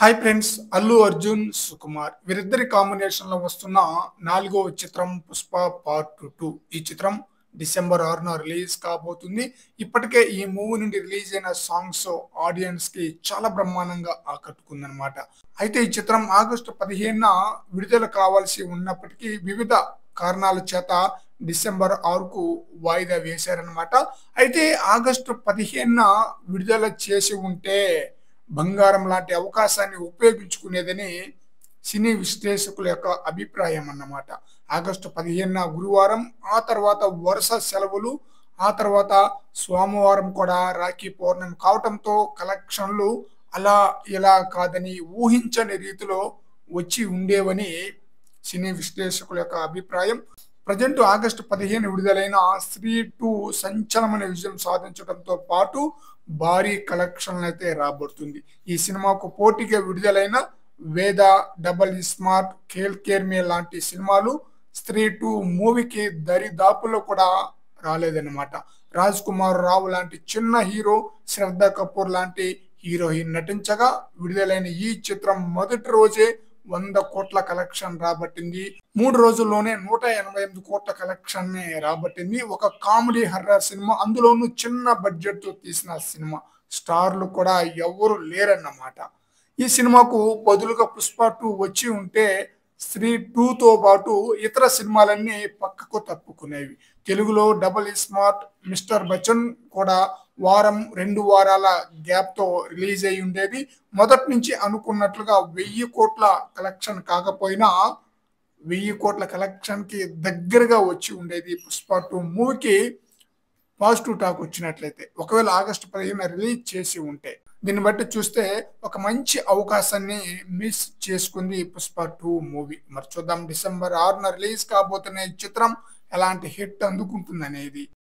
Hi friends, Allu Arjun, Sukumar వీరిద్దరి combination లో వస్తున్న 4వ చిత్రం పుష్ప పార్ట్ 2. ఈ చిత్రం డిసెంబర్ 6న రిలీజ్ కాబోతుంది. ఇప్పటికే ఈ మూవీ నుండి రిలీజ్ అయిన సాంగ్స్ ఆడియన్స్ కి చాలా బ్రహ్మాండంగా ఆకట్టుకుందనమాట. అయితే ఈ చిత్రం ఆగస్టు 15న విడుదల కావాల్సి ఉన్నప్పటికీ వివిధ కారణాల చేత డిసెంబర్ 6కు వాయిదా వేశారనమాట. అయితే ఆగస్టు 15న విడుదల చేసి ఉంటే బంగారం లాంటి అవకాశాన్ని ఉపయోగించుకునేదని సినీ విశ్లేషకుల యొక్క అభిప్రాయం అన్నమాట. ఆగస్టు 15న గురువారం, ఆ తర్వాత వరుస సెలవులు, ఆ తర్వాత సోమవారం కూడా రాఖీ పౌర్ణమి కావటంతో కలెక్షన్లు అలా ఇలా కాదని ఊహించని రీతిలో వచ్చి ఉండేవని సినీ విశ్లేషకుల యొక్క అభిప్రాయం. ప్రజెంట్ ఆగస్టు 15 విడుదలైన స్త్రీ 2 సంచలనమైన విజయం సాధించడంతో పాటు భారీ కలెక్షన్లు అయితే రాబడుతుంది. ఈ సినిమాకు పోటీగా విడుదలైన వేద, double smart, Khel care may లాంటి సినిమాలు స్త్రీ 2 మూవీకి దరిదాపులో కూడా రాలేదన్నమాట. రాజ్ కుమార్ రావు లాంటి చిన్న హీరో, శ్రద్ధ కపూర్ లాంటి హీరోయిన్ నటించగా విడుదలైన ఈ చిత్రం మొదటి రోజే 100 కోట్ల కలెక్షన్ రాబట్టింది. 3 రోజుల్లోనే 188 కోట్ల కలెక్షన్ రాబట్టింది. ఒక కామెడీ హర్రర్ సినిమా, అందులోనూ చిన్న బడ్జెట్ తో తీసిన సినిమా. స్టార్లు కూడా ఎవరు లేరన్నమాట. ఈ సినిమాకు బదులుగా పుష్ప 2 వచ్చి ఉంటే స్త్రీ 2తో పాటు ఇతర సినిమాలన్నీ పక్కకు తప్పుకునేవి. తెలుగులో డబల్ స్మార్ట్, మిస్టర్ బచ్చన్ కూడా వారం 2 వారాల గ్యాప్ తో రిలీజ్ అయి ఉండేది. మొదటి నుంచి అనుకున్నట్లుగా 1000 కోట్ల కలెక్షన్ కాకపోయినా 1000 కోట్ల కలెక్షన్ కి దగ్గరగా వచ్చి ఉండేది. పుష్ప 2 మూవీకి పాజిటివ్ టాక్ వచ్చినట్లయితే, ఒకవేళ ఆగస్టు 15న రిలీజ్ చేసి ఉంటే. దీన్ని బట్టి చూస్తే ఒక మంచి అవకాశాన్ని మిస్ చేసుకుంది పుష్ప 2 మూవీ. మరి చూద్దాం డిసెంబర్ 6న రిలీజ్ కాబోతున్న ఈ చిత్రం ఎలాంటి హిట్ అందుకుంటుంది అనేది.